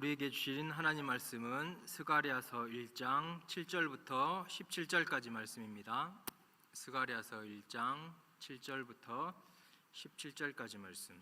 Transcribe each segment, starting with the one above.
우리에게 주신 하나님 말씀은 스가랴서 1장 7절부터 17절까지 말씀입니다. 스가랴서 1장 7절부터 17절까지 말씀.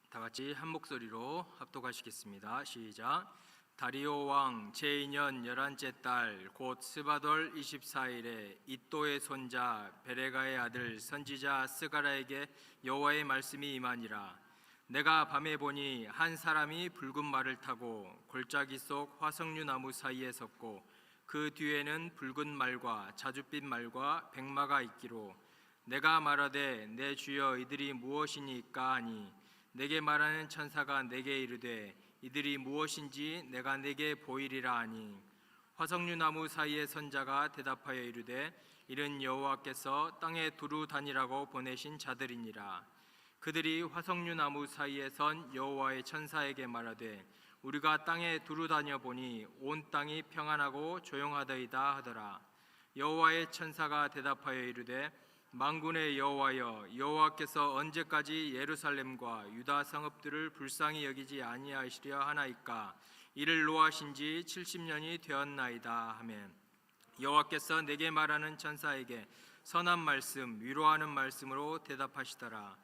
다 같이 한 목소리로 합독하시겠습니다. 시작. 다리오 왕 제2년 11째 달 곧 스바돌 24일에 이또의 손자 베레가의 아들 선지자 스가랴에게 여호와의 말씀이 임하니라. 내가 밤에 보니 한 사람이 붉은 말을 타고 골짜기 속 화석류 나무 사이에 섰고 그 뒤에는 붉은 말과 자줏빛 말과 백마가 있기로 내가 말하되 내 주여 이들이 무엇이니까 하니 내게 말하는 천사가 내게 이르되 이들이 무엇인지 내가 내게 보이리라 하니 화석류 나무 사이의 선자가 대답하여 이르되 이는 여호와께서 땅에 두루 다니라고 보내신 자들이니라. 그들이 화석류 나무 사이에 선 여호와의 천사에게 말하되 우리가 땅에 두루 다녀 보니 온 땅이 평안하고 조용하더이다 하더라. 여호와의 천사가 대답하여 이르되 만군의 여호와여, 여호와께서 언제까지 예루살렘과 유다 성읍들을 불쌍히 여기지 아니하시려 하나이까? 이를 노하신 지 70년이 되었나이다 하며 여호와께서 내게 말하는 천사에게 선한 말씀 위로하는 말씀으로 대답하시더라.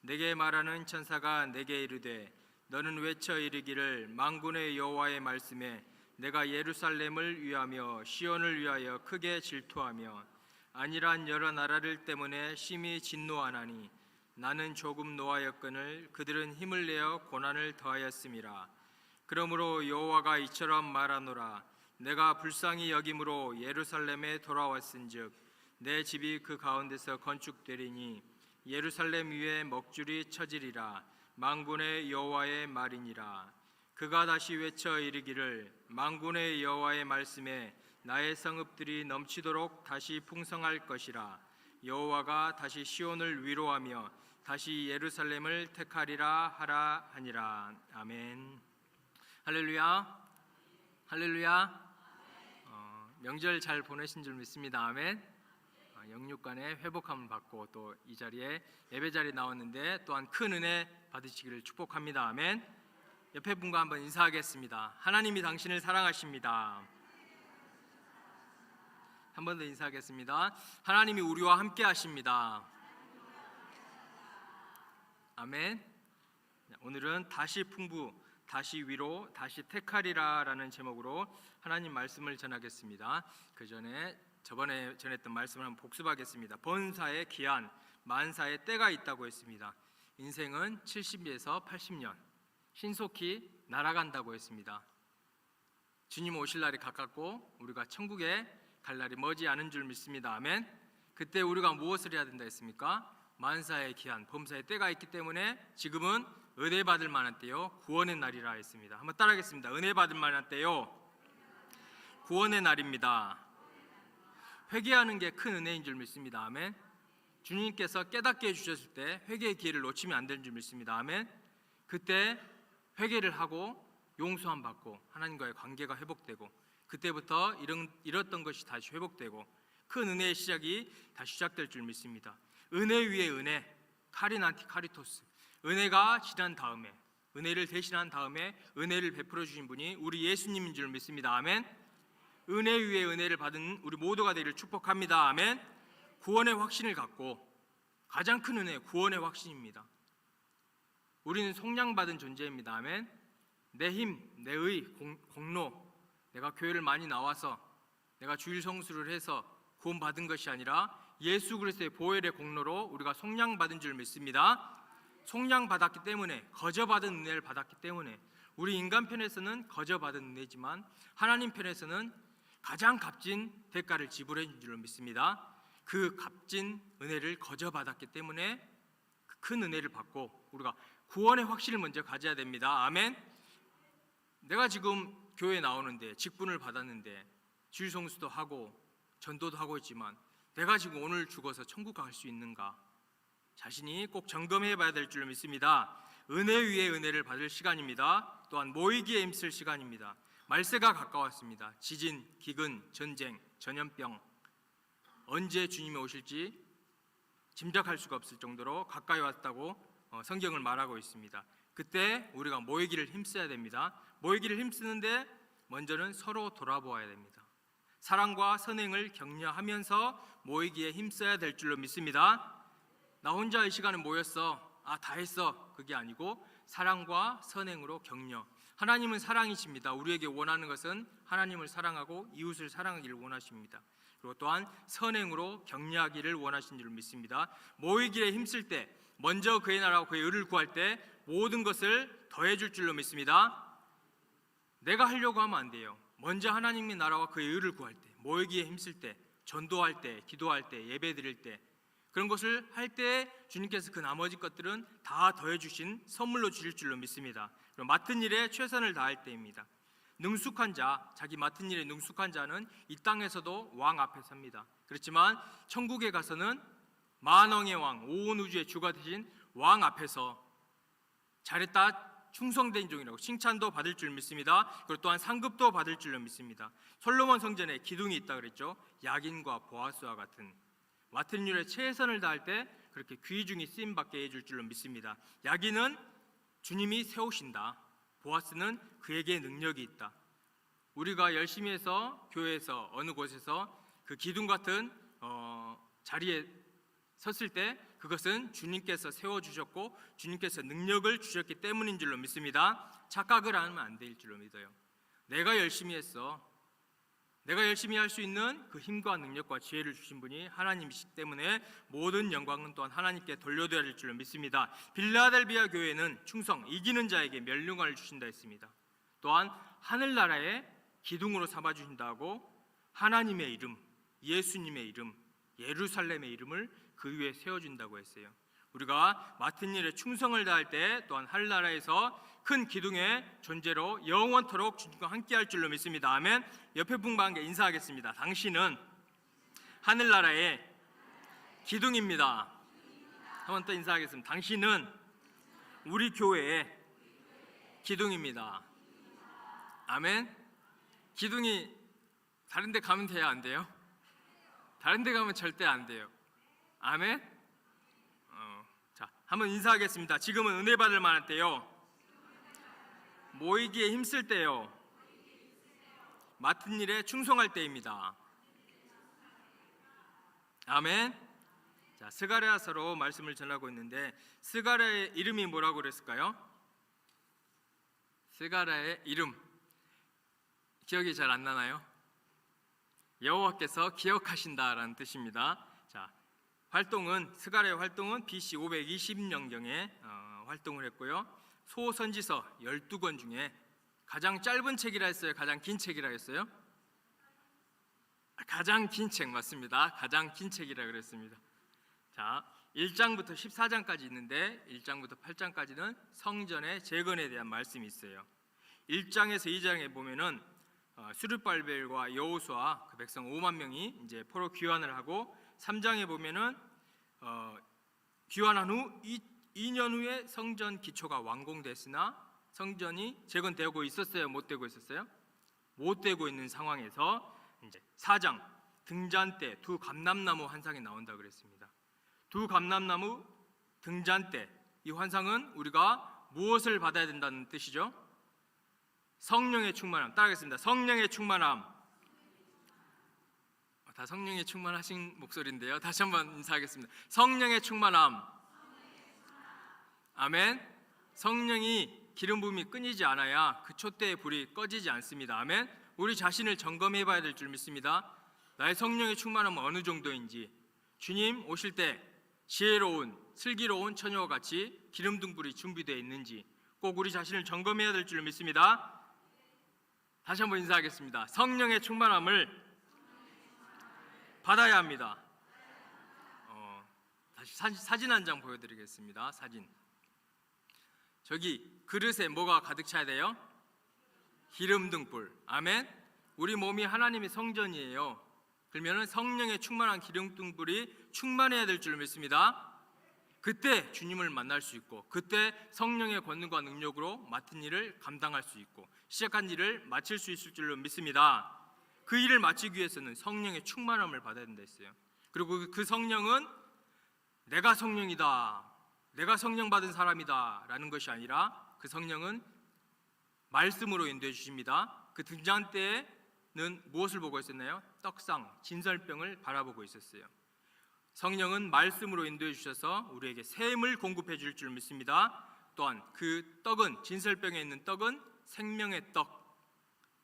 내게 말하는 천사가 내게 이르되 너는 외쳐 이르기를 만군의 여호와의 말씀에 내가 예루살렘을 위하며 시온을 위하여 크게 질투하며 아니란 여러 나라를 때문에 심히 진노하나니 나는 조금 노하였거늘 그들은 힘을 내어 고난을 더하였음이라. 그러므로 여호와가 이처럼 말하노라. 내가 불쌍히 여김으로 예루살렘에 돌아왔은즉 내 집이 그 가운데서 건축되리니 예루살렘 위에 먹줄이 쳐지리라. 만군의 여호와의 말이니라. 그가 다시 외쳐 이르기를 만군의 여호와의 말씀에 나의 성읍들이 넘치도록 다시 풍성할 것이라. 여호와가 다시 시온을 위로하며 다시 예루살렘을 택하리라 하라 하니라. 아멘. 할렐루야. 할렐루야. 명절 잘 보내신 줄 믿습니다. 아멘. 영육간의 회복함을 받고 또 이 자리에 예배 자리에 나왔는데 또한 큰 은혜 받으시기를 축복합니다. 아멘. 옆에 분과 한번 인사하겠습니다. 하나님이 당신을 사랑하십니다. 한 번 더 인사하겠습니다. 하나님이 우리와 함께 하십니다. 아멘. 오늘은 다시 풍부, 다시 위로, 다시 택하리라 라는 제목으로 하나님 말씀을 전하겠습니다. 그 전에 저번에 전했던 말씀을 한번 복습하겠습니다. 번사의 기한, 만사의 때가 있다고 했습니다. 인생은 70에서 80년 신속히 날아간다고 했습니다. 주님 오실 날이 가깝고 우리가 천국에 갈 날이 머지 않은 줄 믿습니다. 아멘. 그때 우리가 무엇을 해야 된다 했습니까? 만사의 기한, 범사의 때가 있기 때문에 지금은 은혜 받을 만한 때요, 구원의 날이라 했습니다. 한번 따라하겠습니다. 은혜 받을 만한 때요, 구원의 날입니다. 회개하는 게 큰 은혜인 줄 믿습니다. 아멘. 주님께서 깨닫게 해주셨을 때 회개의 기회를 놓치면 안 되는 줄 믿습니다. 아멘. 그때 회개를 하고 용서함 받고 하나님과의 관계가 회복되고 그때부터 잃었던 것이 다시 회복되고 큰 은혜의 시작이 다시 시작될 줄 믿습니다. 은혜 위에 은혜, 카리난티 카리토스. 은혜가 지난 다음에, 은혜를 대신한 다음에 은혜를 베풀어 주신 분이 우리 예수님인 줄 믿습니다. 아멘. 은혜 위에 은혜를 받은 우리 모두가 되기를 축복합니다. 아멘. 구원의 확신을 갖고 가장 큰 은혜, 구원의 확신입니다. 우리는 속량받은 존재입니다. 아멘. 내 힘, 내 의, 공로, 내가 교회를 많이 나와서 내가 주일 성수를 해서 구원받은 것이 아니라 예수 그리스도의 보혈의 공로로 우리가 속량받은 줄 믿습니다. 속량받았기 때문에, 거저받은 은혜를 받았기 때문에 우리 인간 편에서는 거저받은 은혜지만 하나님 편에서는 가장 값진 대가를 지불해 준 줄 믿습니다. 그 값진 은혜를 거저받았기 때문에 큰 은혜를 받고 우리가 구원의 확신을 먼저 가져야 됩니다. 아멘. 내가 지금 교회에 나오는데 직분을 받았는데 주일 성수도 하고 전도도 하고 있지만 내가 지금 오늘 죽어서 천국 갈 수 있는가? 자신이 꼭 점검해 봐야 될 줄 믿습니다. 은혜 위에 은혜를 받을 시간입니다. 또한 모이기에 힘쓸 시간입니다. 말세가 가까웠습니다. 지진, 기근, 전쟁, 전염병 언제 주님이 오실지 짐작할 수가 없을 정도로 가까이 왔다고 성경을 말하고 있습니다. 그때 우리가 모이기를 힘써야 됩니다. 모이기를 힘쓰는데 먼저는 서로 돌아보아야 됩니다. 사랑과 선행을 격려하면서 모이기에 힘써야 될 줄로 믿습니다. 나 혼자 이 시간에 모였어, 다 했어, 그게 아니고 사랑과 선행으로 격려. 하나님은 사랑이십니다. 우리에게 원하는 것은 하나님을 사랑하고 이웃을 사랑하기를 원하십니다. 그리고 또한 선행으로 격려하기를 원하신 줄 믿습니다. 모이기에 힘쓸 때, 먼저 그의 나라와 그의 의를 구할 때 모든 것을 더해 줄 줄로 믿습니다. 내가 하려고 하면 안 돼요. 먼저 하나님의 나라와 그의 의를 구할 때, 모이기에 힘쓸 때, 전도할 때, 기도할 때, 예배 드릴 때, 그런 것을 할 때 주님께서 그 나머지 것들은 다 더해 주신 선물로 주실 줄로 믿습니다. 그리고 맡은 일에 최선을 다할 때입니다. 능숙한 자, 자기 맡은 일에 능숙한 자는 이 땅에서도 왕 앞에 섭니다. 그렇지만 천국에 가서는 만왕의 왕, 온 우주의 주가 되신 왕 앞에서 잘했다, 충성된 종이라고 칭찬도 받을 줄 믿습니다. 그리고 또한 상급도 받을 줄로 믿습니다. 솔로몬 성전에 기둥이 있다 그랬죠. 야긴과 보아스와 같은 맡은 일에 최선을 다할 때 그렇게 귀중히 쓰임 받게 해줄 줄로 믿습니다. 야긴은 주님이 세우신다. 보아스는 그에게 능력이 있다. 우리가 열심히 해서 교회에서 어느 곳에서 그 기둥 같은 자리에 섰을 때 그것은 주님께서 세워주셨고 주님께서 능력을 주셨기 때문인 줄로 믿습니다. 착각을 하면 안 될 줄로 믿어요. 내가 열심히 했어. 내가 열심히 할 수 있는 그 힘과 능력과 지혜를 주신 분이 하나님이시기 때문에 모든 영광은 또한 하나님께 돌려드려야 할 줄로 믿습니다. 빌라델비아 교회는 충성, 이기는 자에게 멸류관을 주신다 했습니다. 또한 하늘나라의 기둥으로 삼아주신다고 하나님의 이름, 예수님의 이름, 예루살렘의 이름을 그 위에 세워준다고 했어요. 우리가 맡은 일에 충성을 다할 때 또한 하늘나라에서 큰 기둥의 존재로 영원토록 주님과 함께할 줄로 믿습니다. 아멘. 옆에 분과 함께 인사하겠습니다. 당신은 하늘나라의 기둥입니다. 한 번 더 인사하겠습니다. 당신은 우리 교회의 기둥입니다. 아멘. 기둥이 다른 데 가면 돼야 안 돼요? 다른 데 가면 절대 안 돼요. 아멘. 자, 한번 인사하겠습니다. 지금은 은혜 받을 만할 때요, 모이기에 힘쓸 때요, 맡은 일에 충성할 때입니다. 아멘. 자, 스가랴서로 말씀을 전하고 있는데 스가랴의 이름이 뭐라고 그랬을까요? 스가랴의 이름 기억이 잘 안 나나요? 여호와께서 기억하신다라는 뜻입니다. 자, 활동은 스가랴의 활동은 BC 520년경에 활동을 했고요. 소선지서 12권 중에 가장 짧은 책이라 했어요? 가장 긴 책이라 했어요? 가장 긴 책 맞습니다. 가장 긴 책이라 그랬습니다. 자, 1장부터 14장까지 있는데 1장부터 8장까지는 성전의 재건에 대한 말씀이 있어요. 1장에서 2장에 보면은 수르발벨과 여호수아 그 백성 5만 명이 이제 포로 귀환을 하고 3장에 보면은 귀환한 후 2년 후에 성전 기초가 완공됐으나 성전이 재건되고 있었어요? 못 되고 있었어요? 못 되고 있는 상황에서 이제 4장 등잔 때 두 감람나무 환상이 나온다 그랬습니다. 두 감람나무 등잔 때 이 환상은 우리가 무엇을 받아야 된다는 뜻이죠? 성령의 충만함. 따라하겠습니다. 성령의 충만함. 다 성령의 충만하신 목소리인데요. 다시 한번 인사하겠습니다. 성령의 충만함. 아멘. 성령이 기름 부음이 끊이지 않아야 그 촛대의 불이 꺼지지 않습니다. 아멘. 우리 자신을 점검해 봐야 될 줄 믿습니다. 나의 성령의 충만함은 어느 정도인지, 주님 오실 때 지혜로운 슬기로운 처녀와 같이 기름 등불이 준비되어 있는지 꼭 우리 자신을 점검해야 될 줄 믿습니다. 다시 한번 인사하겠습니다. 성령의 충만함을 받아야 합니다. 다시 사진 한 장 보여드리겠습니다. 사진. 저기 그릇에 뭐가 가득 차야 돼요? 기름 등불. 아멘. 우리 몸이 하나님의 성전이에요. 그러면 성령의 충만한 기름 등불이 충만해야 될 줄 믿습니다. 그때 주님을 만날 수 있고, 그때 성령의 권능과 능력으로 맡은 일을 감당할 수 있고, 시작한 일을 마칠 수 있을 줄로 믿습니다. 그 일을 마치기 위해서는 성령의 충만함을 받아야 된다 했어요. 그리고 그 성령은 내가 성령이다, 내가 성령 받은 사람이다 라는 것이 아니라 그 성령은 말씀으로 인도해 주십니다. 그 등장 때에는 무엇을 보고 있었나요? 떡상, 진설병을 바라보고 있었어요. 성령은 말씀으로 인도해 주셔서 우리에게 샘을 공급해 줄 믿습니다. 또한 그 떡은, 진설병에 있는 떡은 생명의 떡,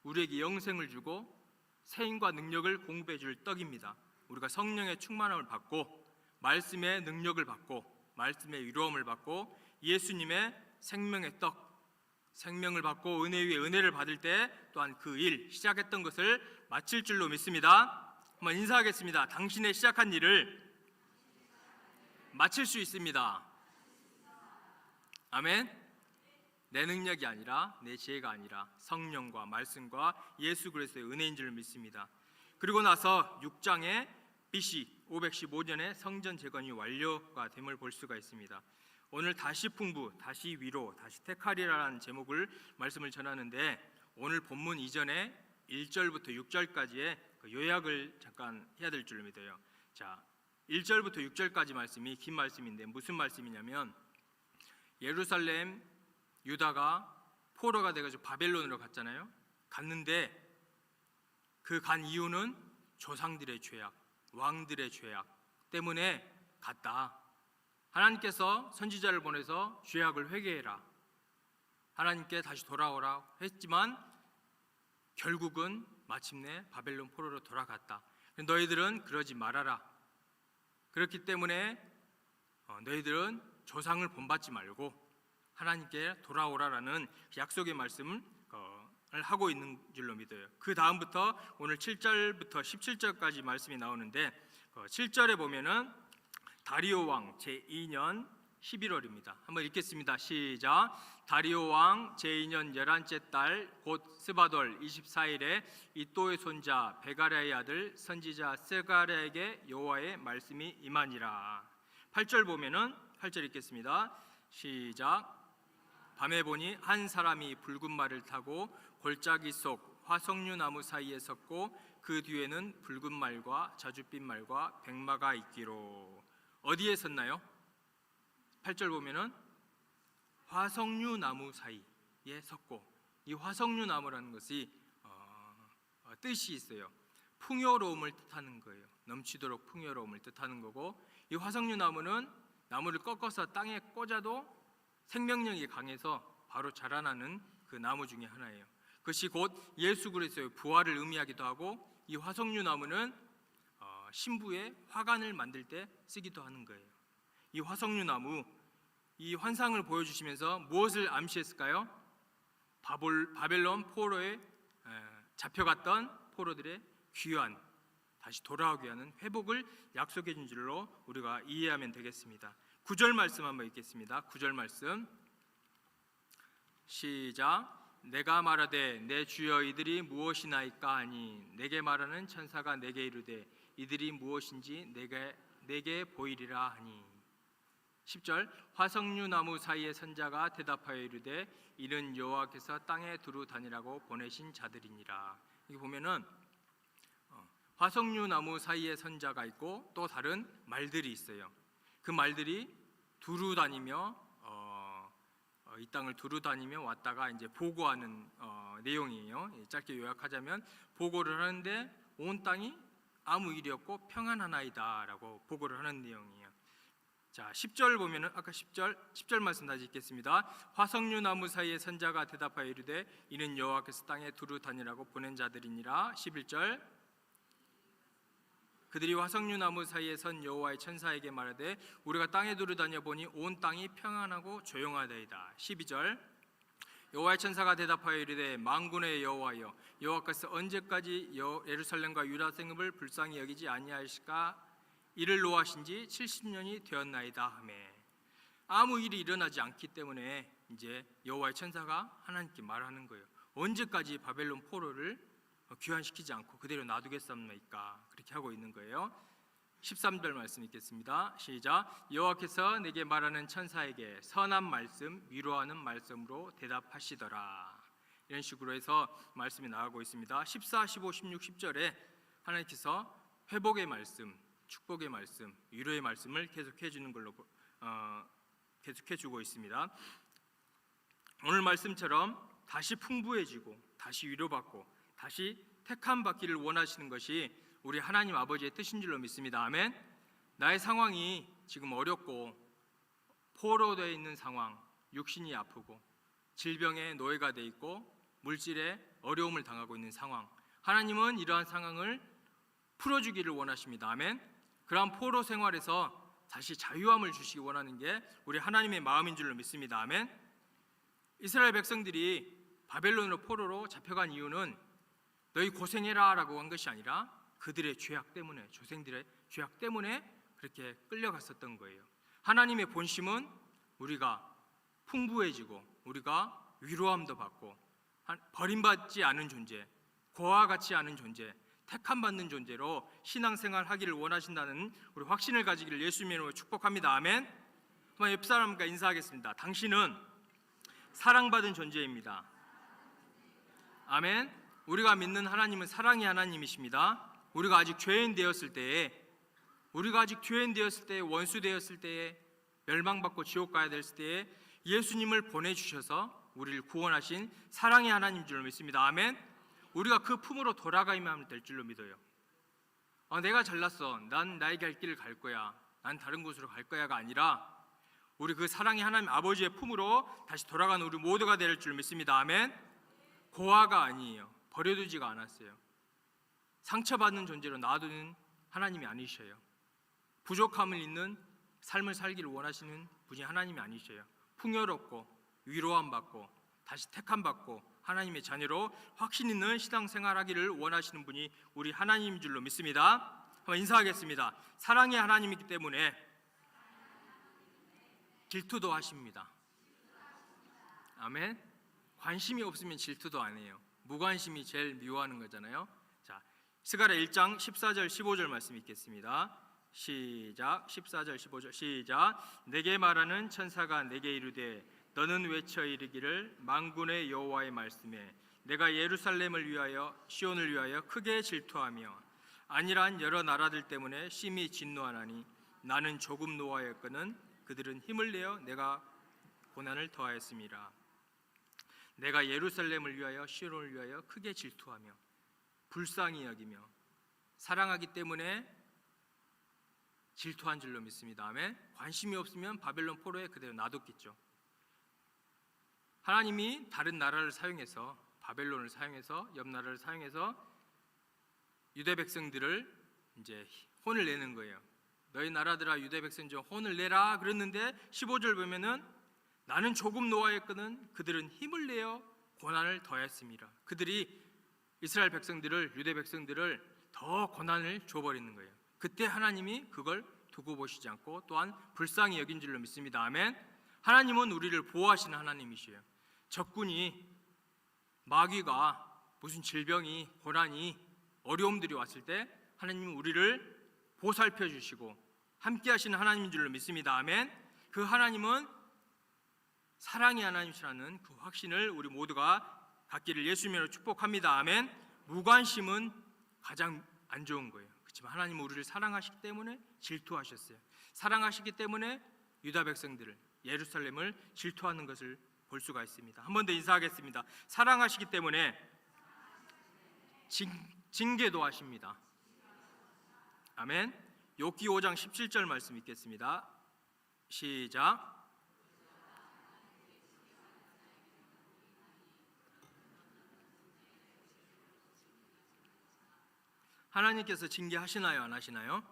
우리에게 영생을 주고 생과 능력을 공급해 줄 떡입니다. 우리가 성령의 충만함을 받고 말씀의 능력을 받고 말씀의 위로함을 받고 예수님의 생명의 떡, 생명을 받고 은혜 위에 은혜를 받을 때 또한 그 일, 시작했던 것을 마칠 줄로 믿습니다. 한번 인사하겠습니다. 당신의 시작한 일을 마칠 수 있습니다. 아멘. 내 능력이 아니라, 내 지혜가 아니라 성령과 말씀과 예수 그리스도의 은혜인 줄 믿습니다. 그리고 나서 6장에 BC 515년에 성전 재건이 완료가 됨을 볼 수가 있습니다. 오늘 다시 풍부, 다시 위로, 다시 택하리라는 제목을 말씀을 전하는데, 오늘 본문 이전에 1절부터 6절까지의 그 요약을 잠깐 해야 될 줄 믿어요. 자, 1절부터 6절까지 말씀이 긴 말씀인데 무슨 말씀이냐면, 예루살렘 유다가 포로가 돼가지고 바벨론으로 갔잖아요. 갔는데 그 간 이유는 조상들의 죄악, 왕들의 죄악 때문에 갔다. 하나님께서 선지자를 보내서 죄악을 회개해라, 하나님께 다시 돌아오라 했지만 결국은 마침내 바벨론 포로로 돌아갔다. 너희들은 그러지 말아라. 그렇기 때문에 너희들은 조상을 본받지 말고 하나님께 돌아오라라는 약속의 말씀을 하고 있는 줄로 믿어요. 그 다음부터 오늘 7절부터 17절까지 말씀이 나오는데, 7절에 보면은 다리오 왕 제2년 11월입니다. 한번 읽겠습니다. 시작. 다리오 왕 제2년 11째 달 곧 스바돌 24일에 이또의 손자 베가랴의 아들 선지자 세가랴에게 여호와의 말씀이 임하니라. 8절 보면은 8절 읽겠습니다. 시작. 밤에 보니 한 사람이 붉은 말을 타고 골짜기 속 화석류 나무 사이에 섰고 그 뒤에는 붉은 말과 자줏빛 말과 백마가 있기로. 어디에 섰나요? 8절 보면은 화석류 나무 사이에 섰고, 이 화석류 나무라는 것이 뜻이 있어요. 풍요로움을 뜻하는 거예요. 넘치도록 풍요로움을 뜻하는 거고, 이 화석류 나무는 나무를 꺾어서 땅에 꽂아도 생명력이 강해서 바로 자라나는 그 나무 중에 하나예요. 그것이 곧 예수 그리스도의 부활을 의미하기도 하고, 이 화석류 나무는 신부의 화관을 만들 때 쓰기도 하는 거예요. 이 화석류 나무, 이 환상을 보여주시면서 무엇을 암시했을까요? 바벨론 포로에 잡혀갔던 포로들의 귀환, 다시 돌아오게 하는 회복을 약속해 준 줄로 우리가 이해하면 되겠습니다. 9절 말씀 한번 읽겠습니다. 9절 말씀 시작. 내가 말하되 내 주여 이들이 무엇이나이까 하니 내게 말하는 천사가 내게 이르되 이들이 무엇인지 내게 보이리라 하니. 10절. 화석류 나무 사이의 선자가 대답하여 이르되 이는 여호와께서 땅에 두루 다니라고 보내신 자들이니라. 여기 보면은 화석류 나무 사이에 선자가 있고 또 다른 말들이 있어요. 그 말들이 두루 다니며 이 땅을 두루 다니며 왔다가 이제 보고하는 내용이에요. 짧게 요약하자면 보고를 하는데 온 땅이 아무 일이 없고 평안하나이다라고 보고를 하는 내용이에요. 자, 10절 보면은 아까 10절 말씀 다시 읽겠습니다. 화석류 나무 사이에 선자가 대답하여 이르되 이는 여호와께서 땅에 두루 다니라고 보낸 자들이니라. 11절. 그들이 화석류 나무 사이에 선 여호와의 천사에게 말하되 우리가 땅에 두루 다녀 보니 온 땅이 평안하고 조용하다이다. 12절. 여호와의 천사가 대답하여 이르되 만군의 여호와여 여호와께서 언제까지 예루살렘과 유다 성읍을 불쌍히 여기지 아니하실까? 이를 노하신 지 70년이 되었나이다 하매. 아무 일이 일어나지 않기 때문에 이제 여호와의 천사가 하나님께 말하는 거예요. 언제까지 바벨론 포로를 귀환시키지 않고 그대로 놔두겠습니까? 그렇게 하고 있는 거예요. 13절 말씀 읽겠습니다. 시작. 여호와께서 내게 말하는 천사에게 선한 말씀, 위로하는 말씀으로 대답하시더라. 이런 식으로 해서 말씀이 나가고 있습니다. 14, 15, 16, 10절에 하나님께서 회복의 말씀, 축복의 말씀, 위로의 말씀을 계속해 주는 걸로 계속해 주고 있습니다. 오늘 말씀처럼 다시 풍부해지고 다시 위로받고 다시 택함 받기를 원하시는 것이 우리 하나님 아버지의 뜻인 줄로 믿습니다. 아멘. 나의 상황이 지금 어렵고 포로되어 있는 상황, 육신이 아프고 질병의 노예가 돼 있고 물질의 어려움을 당하고 있는 상황, 하나님은 이러한 상황을 풀어주기를 원하십니다. 아멘. 그러한 포로 생활에서 다시 자유함을 주시기 원하는 게 우리 하나님의 마음인 줄로 믿습니다. 아멘. 이스라엘 백성들이 바벨론으로 포로로 잡혀간 이유는 너희 고생해라 라고 한 것이 아니라 그들의 죄악 때문에, 조상들의 죄악 때문에 그렇게 끌려갔었던 거예요. 하나님의 본심은 우리가 풍부해지고 우리가 위로함도 받고 버림받지 않은 존재, 고아와 같지 않은 존재, 택함받는 존재로 신앙생활 하기를 원하신다는 우리 확신을 가지기를 예수님의 이름으로 축복합니다. 아멘. 한번 옆 사람과 인사하겠습니다. 당신은 사랑받은 존재입니다. 아멘. 우리가 믿는 하나님은 사랑의 하나님이십니다. 우리가 아직 죄인 되었을 때에, 원수 되었을 때에, 멸망받고 지옥 가야 됐을 때에 예수님을 보내주셔서 우리를 구원하신 사랑의 하나님인 줄로 믿습니다. 아멘. 우리가 그 품으로 돌아가야만 될 줄로 믿어요. 내가 잘났어, 난 나의 갈 길을 갈 거야, 난 다른 곳으로 갈 거야가 아니라 우리 그 사랑의 하나님 아버지의 품으로 다시 돌아가는 우리 모두가 될 줄 믿습니다. 아멘. 고아가 아니에요. 버려두지가 않았어요. 상처받는 존재로 놔두는 하나님이 아니셔요. 부족함을 있는 삶을 살기를 원하시는 분이 하나님이 아니셔요. 풍요롭고 위로함 받고 다시 택함 받고 하나님의 자녀로 확신 있는 신앙생활하기를 원하시는 분이 우리 하나님인 줄로 믿습니다. 한번 인사하겠습니다. 사랑의 하나님이기 때문에 질투도 하십니다. 아멘. 관심이 없으면 질투도 안 해요. 무관심이 제일 미워하는 거잖아요. 자, 스가랴 1장 14절 15절 말씀 읽겠습니다. 시작. 14절 15절 시작. 내게 말하는 천사가 내게 이르되 너는 외쳐 이르기를 만군의 여호와의 말씀에 내가 예루살렘을 위하여 시온을 위하여 크게 질투하며 안일한 여러 나라들 때문에 심히 진노하나니 나는 조금 노하였거늘 그들은 힘을 내어 내가 고난을 더하였음이라. 내가 예루살렘을 위하여 시온을 위하여 크게 질투하며 불쌍히 여기며 사랑하기 때문에 질투한 줄로 믿습니다. 아멘. 관심이 없으면 바벨론 포로에 그대로 놔뒀겠죠. 하나님이 다른 나라를 사용해서, 바벨론을 사용해서, 옆 나라를 사용해서 유대 백성들을 이제 혼을 내는 거예요. 너희 나라들아 유대 백성 중 혼을 내라 그랬는데 15절 보면은 나는 조금 노하였거든 그들은 힘을 내어 고난을 더했습니다. 그들이 이스라엘 백성들을, 유대 백성들을 더 고난을 줘버리는 거예요. 그때 하나님이 그걸 두고 보시지 않고 또한 불쌍히 여긴 줄로 믿습니다. 아멘. 하나님은 우리를 보호하시는 하나님이시에요. 적군이, 마귀가, 무슨 질병이, 고난이, 어려움들이 왔을 때 하나님은 우리를 보살펴 주시고 함께 하시는 하나님인 줄로 믿습니다. 아멘. 그 하나님은 사랑의 하나님이시라는 그 확신을 우리 모두가 갖기를 예수님으로 축복합니다. 아멘. 무관심은 가장 안 좋은 거예요. 그렇지만 하나님은 우리를 사랑하시기 때문에 질투하셨어요. 사랑하시기 때문에 유다 백성들을, 예루살렘을 질투하는 것을 볼 수가 있습니다. 한 번 더 인사하겠습니다. 사랑하시기 때문에 징계도 하십니다. 아멘. 욥기 5장 17절 말씀 읽겠습니다. 시작. 하나님께서 징계하시나요? 안 하시나요?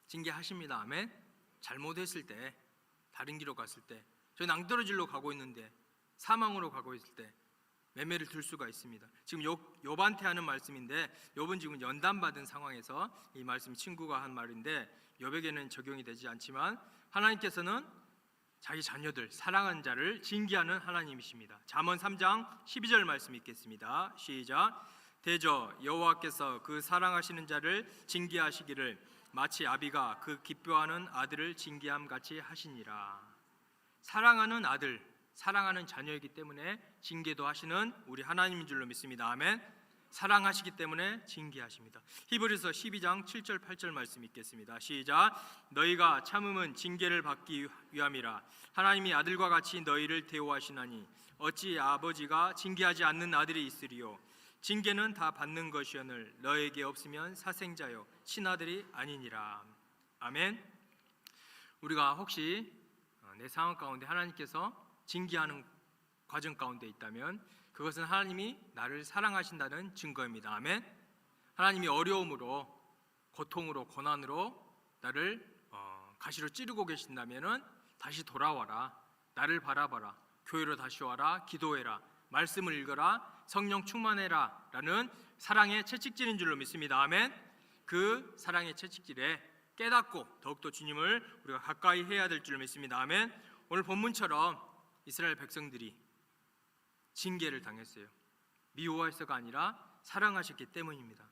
징계하십니다. 아멘. 잘못했을 때, 다른 길로 갔을 때, 저 낭떠러지로 가고 있는데 사망으로 가고 있을 때 매매를 들 수가 있습니다. 지금 욥한테 하는 말씀인데, 욥은 지금 연단받은 상황에서 이 말씀, 친구가 한 말인데 욥에게는 적용이 되지 않지만 하나님께서는 자기 자녀들, 사랑하는 자를 징계하는 하나님이십니다. 잠언 3장 12절 말씀 읽겠습니다. 시작. 대저 여호와께서 그 사랑하시는 자를 징계하시기를 마치 아비가 그 기뻐하는 아들을 징계함 같이 하시니라. 사랑하는 아들, 사랑하는 자녀이기 때문에 징계도 하시는 우리 하나님인 줄로 믿습니다. 아멘. 사랑하시기 때문에 징계하십니다. 히브리서 12장 7절 8절 말씀 읽겠습니다. 시작. 너희가 참음은 징계를 받기 위함이라. 하나님이 아들과 같이 너희를 대우하시나니 어찌 아버지가 징계하지 않는 아들이 있으리요. 징계는 다 받는 것이오늘 너에게 없으면 사생자요 친아들이 아니니라. 아멘. 우리가 혹시 내 상황 가운데 하나님께서 징계하는 과정 가운데 있다면 그것은 하나님이 나를 사랑하신다는 증거입니다. 아멘. 하나님이 어려움으로, 고통으로, 고난으로 나를 가시로 찌르고 계신다면 다시 돌아와라, 나를 바라봐라, 교회로 다시 와라, 기도해라, 말씀을 읽어라, 성령 충만해라 라는 사랑의 채찍질인 줄로 믿습니다. 아멘. 그 사랑의 채찍질에 깨닫고 더욱더 주님을 우리가 가까이 해야 될 줄로 믿습니다. 아멘. 오늘 본문처럼 이스라엘 백성들이 징계를 당했어요. 미워해서가 아니라 사랑하셨기 때문입니다.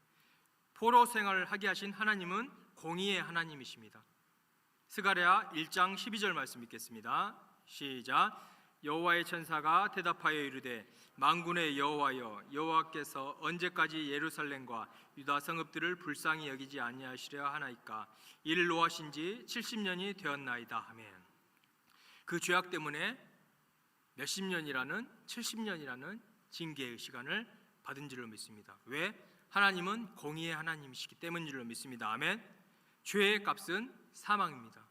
포로 생활을 하게 하신 하나님은 공의의 하나님이십니다. 스가랴 1장 12절 말씀 읽겠습니다. 시작. 여호와의 천사가 대답하여 이르되 만군의 여호와여, 여호와께서 언제까지 예루살렘과 유다 성읍들을 불쌍히 여기지 아니하시려 하나이까? 이를 노하신 지 70년이 되었나이다. 아멘. 그 죄악 때문에 몇십 년이라는 70년이라는 징계의 시간을 받은 줄로 믿습니다. 왜? 하나님은 공의의 하나님이시기 때문인 줄로 믿습니다. 아멘. 죄의 값은 사망입니다.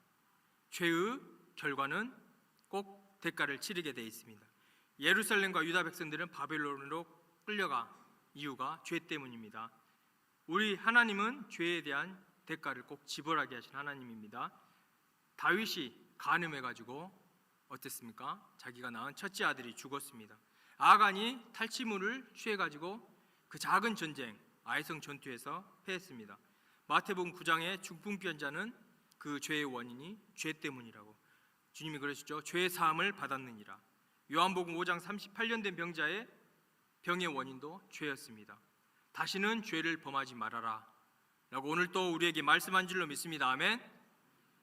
죄의 결과는 꼭 대가를 치르게 되어 있습니다. 예루살렘과 유다 백성들은 바벨론으로 끌려가 이유가 죄 때문입니다. 우리 하나님은 죄에 대한 대가를 꼭 지불하게 하신 하나님입니다. 다윗이 간음해가지고 어땠습니까? 자기가 낳은 첫째 아들이 죽었습니다. 아간이 탈취물을 취해가지고 그 작은 전쟁 아이성 전투에서 패했습니다. 마태복음 9장의 중풍병자는 그 죄의 원인이 죄 때문이라고 주님이 그러시죠. 죄의 사함을 받았느니라. 요한복음 5장 38년 된 병자의 병의 원인도 죄였습니다. 다시는 죄를 범하지 말아라 라고 오늘 또 우리에게 말씀한 줄로 믿습니다. 아멘.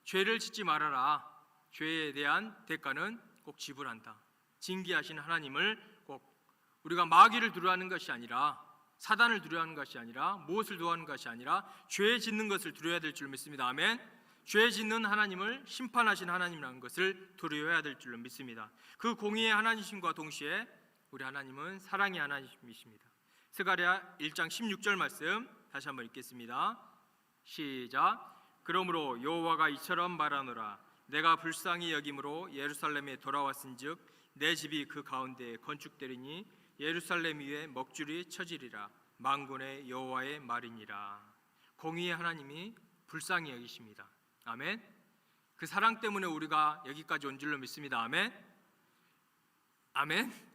죄를 짓지 말아라. 죄에 대한 대가는 꼭 지불한다. 징계하신 하나님을 꼭 우리가 마귀를 두려워하는 것이 아니라, 사단을 두려워하는 것이 아니라, 무엇을 두려워하는 것이 아니라 죄 짓는 것을 두려워야 될 줄 믿습니다. 아멘. 죄 짓는 하나님을 심판하신 하나님이라는 것을 두려워해야 될 줄로 믿습니다. 그 공의의 하나님이심과 동시에 우리 하나님은 사랑의 하나님이십니다. 스가랴 1장 16절 말씀 다시 한번 읽겠습니다. 시작. 그러므로 여호와가 이처럼 말하노라. 내가 불쌍히 여김으로 예루살렘에 돌아왔은즉 내 집이 그 가운데에 건축되리니 예루살렘 위에 먹줄이 쳐지리라. 만군의 여호와의 말이니라. 공의의 하나님이 불쌍히 여기십니다. 아멘. 그 사랑 때문에 우리가 여기까지 온 줄로 믿습니다. 아멘. 아멘.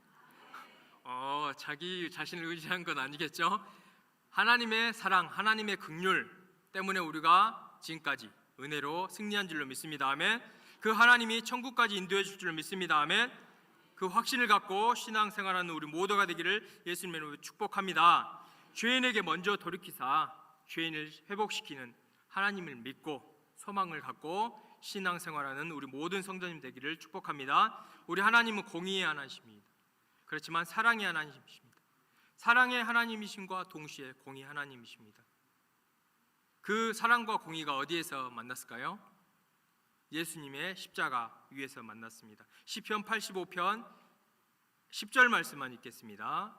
자기 자신을 의지한 건 아니겠죠? 하나님의 사랑, 하나님의 긍휼 때문에 우리가 지금까지 은혜로 승리한 줄로 믿습니다. 아멘. 그 하나님이 천국까지 인도해 줄 줄로 믿습니다. 아멘. 그 확신을 갖고 신앙생활하는 우리 모두가 되기를 예수님의 이름으로 축복합니다. 죄인에게 먼저 돌이키사 죄인을 회복시키는 하나님을 믿고 소망을 갖고 신앙생활하는 우리 모든 성도님 되기를 축복합니다. 우리 하나님은 공의의 하나님이십니다. 그렇지만 사랑의 하나님이십니다. 사랑의 하나님이심과 동시에 공의의 하나님이십니다. 그 사랑과 공의가 어디에서 만났을까요? 예수님의 십자가 위에서 만났습니다. 시편 85편 10절 말씀만 읽겠습니다.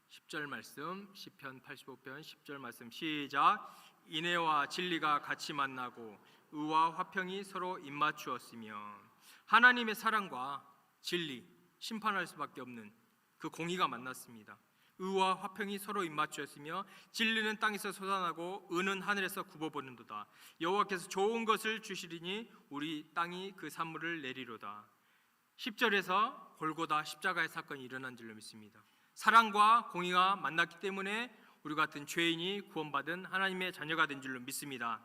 10절 말씀, 시편 85편 10절 말씀 시작. 인애와 진리가 같이 만나고 의와 화평이 서로 입맞추었으며. 하나님의 사랑과 진리, 심판할 수밖에 없는 그 공의가 만났습니다. 의와 화평이 서로 입맞추었으며 진리는 땅에서 솟아나고 의는 하늘에서 굽어보는도다. 여호와께서 좋은 것을 주시리니 우리 땅이 그 산물을 내리로다. 10절에서 골고다 십자가의 사건이 일어난 줄로 믿습니다. 사랑과 공의가 만났기 때문에 우리 같은 죄인이 구원받은 하나님의 자녀가 된 줄로 믿습니다.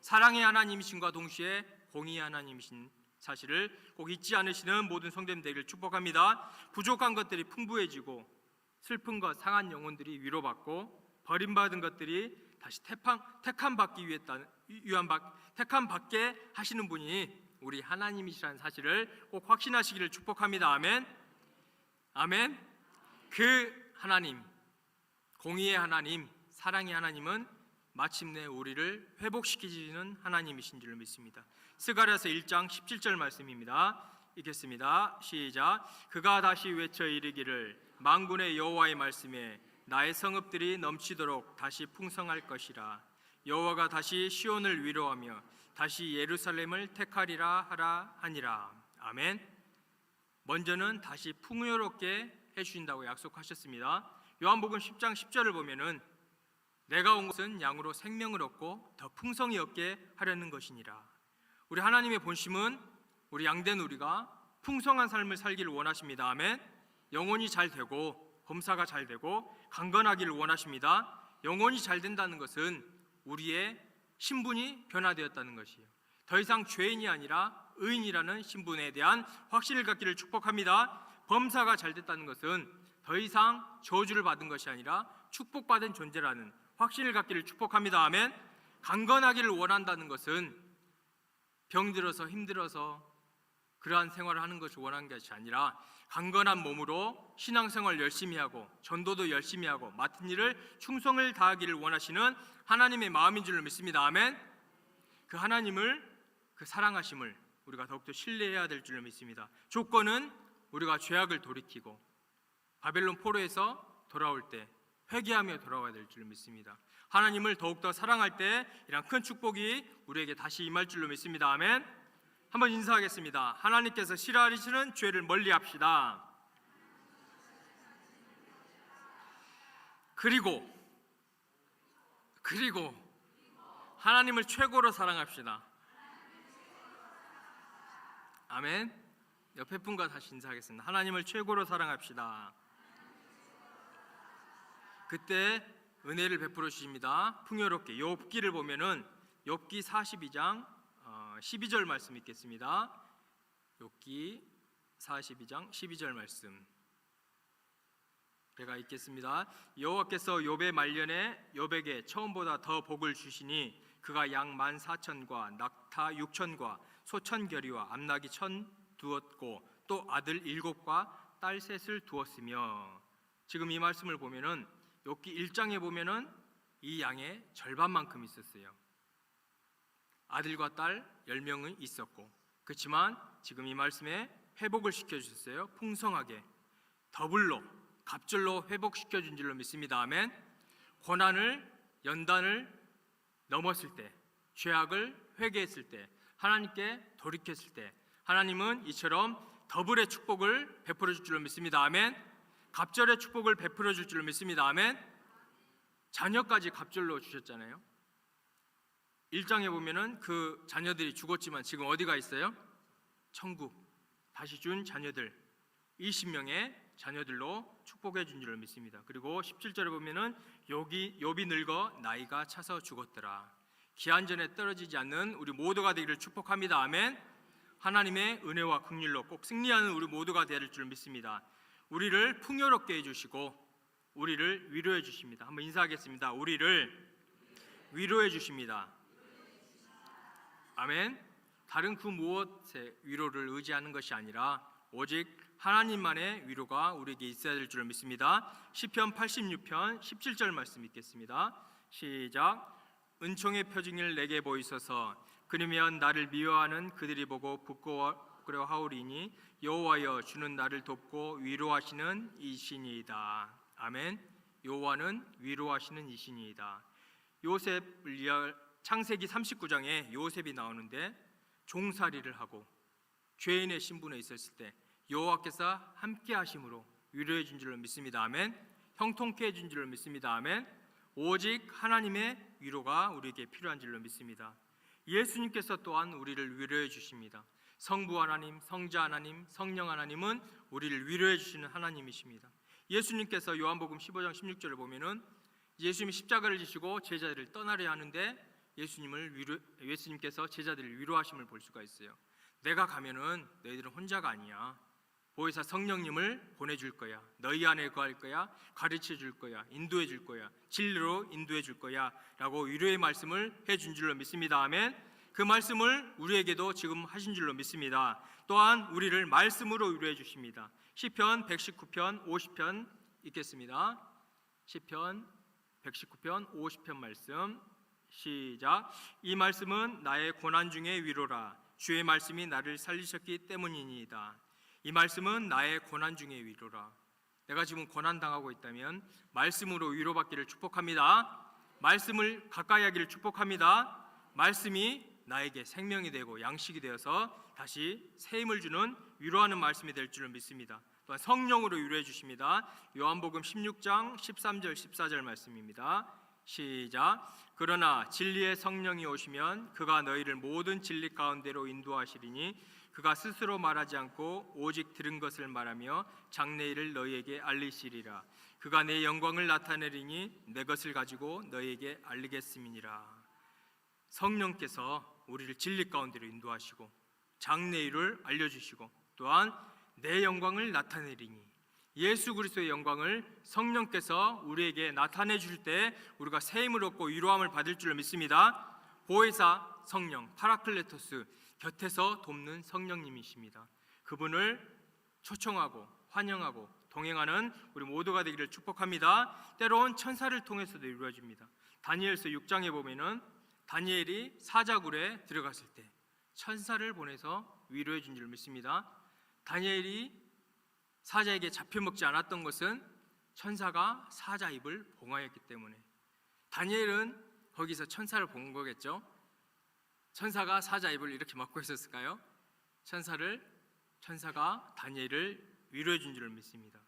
사랑의 하나님이신과 동시에 공의의 하나님이신 사실을 꼭 잊지 않으시는 모든 성도님 되기를 축복합니다. 부족한 것들이 풍부해지고 슬픈 것, 상한 영혼들이 위로받고 버림받은 것들이 다시 택함 받게 하시는 분이 우리 하나님이시라는 사실을 꼭 확신하시기를 축복합니다. 아멘. 아멘. 그 하나님, 공의의 하나님, 사랑의 하나님은 마침내 우리를 회복시키시는 하나님이신 줄로 믿습니다. 스가랴서 1장 17절 말씀입니다. 읽겠습니다. 시작. 그가 다시 외쳐 이르기를 만군의 여호와의 말씀에 나의 성읍들이 넘치도록 다시 풍성할 것이라. 여호와가 다시 시온을 위로하며 다시 예루살렘을 택하리라 하라 하니라. 아멘. 먼저는 다시 풍요롭게 해주신다고 약속하셨습니다. 요한복음 10장 10절을 보면은 내가 온 것은 양으로 생명을 얻고 더 풍성히 얻게 하려는 것이니라. 우리 하나님의 본심은 우리 양된 우리가 풍성한 삶을 살기를 원하십니다. 아멘. 영혼이 잘 되고 범사가 잘 되고 강건하기를 원하십니다. 영혼이 잘 된다는 것은 우리의 신분이 변화되었다는 것이에요. 더 이상 죄인이 아니라 의인이라는 신분에 대한 확신을 갖기를 축복합니다. 범사가 잘 됐다는 것은 더 이상 저주를 받은 것이 아니라 축복받은 존재라는 확신을 갖기를 축복합니다. 아멘. 강건하기를 원한다는 것은 병들어서 힘들어서 그러한 생활을 하는 것을 원하는 것이 아니라 강건한 몸으로 신앙생활 열심히 하고 전도도 열심히 하고 맡은 일을 충성을 다하기를 원하시는 하나님의 마음인 줄로 믿습니다. 아멘. 그 하나님을, 그 사랑하심을 우리가 더욱더 신뢰해야 될 줄로 믿습니다. 조건은 우리가 죄악을 돌이키고 바벨론 포로에서 돌아올 때 회개하며 돌아와야 될 줄로 믿습니다. 하나님을 더욱더 사랑할 때 이런 큰 축복이 우리에게 다시 임할 줄로 믿습니다. 아멘. 한번 인사하겠습니다. 하나님께서 싫어하시는 죄를 멀리합시다. 그리고 하나님을 최고로 사랑합시다. 아멘. 옆에 분과 다시 인사하겠습니다. 하나님을 최고로 사랑합시다. 그때 은혜를 베풀어 주십니다. 풍요롭게. 욥기를 보면은 욥기 42장 12절 말씀 읽겠습니다. 욥기 42장 12절 말씀 제가 읽겠습니다. 여호와께서 욥의 말년에 욥에게 처음보다 더 복을 주시니 그가 양 14,000과 낙타 6,000과 소 1,000겨리와 암나귀 1,000 두었고 또 아들 7과 딸 3을 두었으며. 지금 이 말씀을 보면은 욥기 1장에 보면은 이 양의 절반만큼 있었어요. 아들과 딸 10명이 있었고, 그렇지만 지금 이 말씀에 회복을 시켜주셨어요. 풍성하게 더블로 갑절로 회복시켜준 줄로 믿습니다. 아멘. 고난을 연단을 넘었을 때, 죄악을 회개했을 때, 하나님께 돌이켰을 때 하나님은 이처럼 더블의 축복을 베풀어 줄 줄로 믿습니다. 아멘. 갑절의 축복을 베풀어 줄 줄로 믿습니다. 아멘. 자녀까지 갑절로 주셨잖아요. 1장에 보면은 그 자녀들이 죽었지만 지금 어디가 있어요? 천국. 다시 준 자녀들 20명의 자녀들로 축복해 준 줄을 믿습니다. 그리고 17절에 보면은 욥이 늙어 나이가 차서 죽었더라. 기한전에 떨어지지 않는 우리 모두가 되기를 축복합니다. 아멘. 하나님의 은혜와 긍휼로 꼭 승리하는 우리 모두가 되릴 줄 믿습니다. 우리를 풍요롭게 해주시고 우리를 위로해 주십니다. 한번 인사하겠습니다. 우리를 위로해 주십니다. 아멘. 다른 그 무엇의 위로를 의지하는 것이 아니라 오직 하나님만의 위로가 우리에게 있어야 될 줄 믿습니다. 시편 86편 17절 말씀 읽겠습니다. 시작. 은총의 표징을 내게 보이소서. 그러면 나를 미워하는 그들이 보고 부끄러워하오리니 여호와여 주는 나를 돕고 위로하시는 이신이이다. 아멘. 여호와는 위로하시는 이신이이다. 창세기 39장에 요셉이 나오는데 종살이를 하고 죄인의 신분에 있었을 때 여호와께서 함께 하심으로 위로해 준 줄로 믿습니다. 아멘. 형통케 해 준 줄로 믿습니다. 아멘. 오직 하나님의 위로가 우리에게 필요한 줄로 믿습니다. 예수님께서 또한 우리를 위로해 주십니다. 성부 하나님, 성자 하나님, 성령 하나님은 우리를 위로해 주시는 하나님이십니다. 예수님께서 요한복음 15장 16절을 보면은 예수님이 십자가를 지시고 제자들을 떠나려 하는데 예수님께서 제자들을 위로하심을 볼 수가 있어요. 내가 가면은 너희들은 혼자가 아니야. 보혜사 성령님을 보내줄 거야. 너희 안에 거할 거야. 가르쳐 줄 거야. 인도해 줄 거야. 진리로 인도해 줄 거야 라고 위로의 말씀을 해준 줄로 믿습니다. 아멘. 그 말씀을 우리에게도 지금 하신 줄로 믿습니다. 또한 우리를 말씀으로 위로해 주십니다. 시편 119편 50편 읽겠습니다. 시편 119편 50편 말씀 시작. 이 말씀은 나의 고난 중의 위로라. 주의 말씀이 나를 살리셨기 때문이니이다. 이 말씀은 나의 고난 중의 위로라. 내가 지금 고난 당하고 있다면 말씀으로 위로받기를 축복합니다. 말씀을 가까이 하기를 축복합니다. 말씀이 나에게 생명이 되고 양식이 되어서 다시 새 힘을 주는 위로하는 말씀이 될 줄을 믿습니다. 또한 성령으로 위로해 주십니다. 요한복음 16장 13절 14절 말씀입니다. 시작. 그러나 진리의 성령이 오시면 그가 너희를 모든 진리 가운데로 인도하시리니 그가 스스로 말하지 않고 오직 들은 것을 말하며 장래일을 너희에게 알리시리라. 그가 내 영광을 나타내리니 내 것을 가지고 너희에게 알리겠음이니라. 성령께서 우리를 진리 가운데로 인도하시고 장래일을 알려주시고 또한 내 영광을 나타내리니 예수 그리스도의 영광을 성령께서 우리에게 나타내 주실 때 우리가 새 힘을 얻고 위로함을 받을 줄을 믿습니다. 보혜사 성령 파라클레토스, 곁에서 돕는 성령님이십니다. 그분을 초청하고 환영하고 동행하는 우리 모두가 되기를 축복합니다. 때로는 천사를 통해서도 이루어집니다. 다니엘서 6장에 보면은 다니엘이 사자굴에 들어갔을 때 천사를 보내서 위로해 준 줄 믿습니다. 다니엘이 사자에게 잡혀먹지 않았던 것은 천사가 사자 입을 봉하였기 때문에 다니엘은 거기서 천사를 본 거겠죠. 천사가 사자 입을 이렇게 막고 있었을까요? 천사가 다니엘을 위로해 준 줄 믿습니다.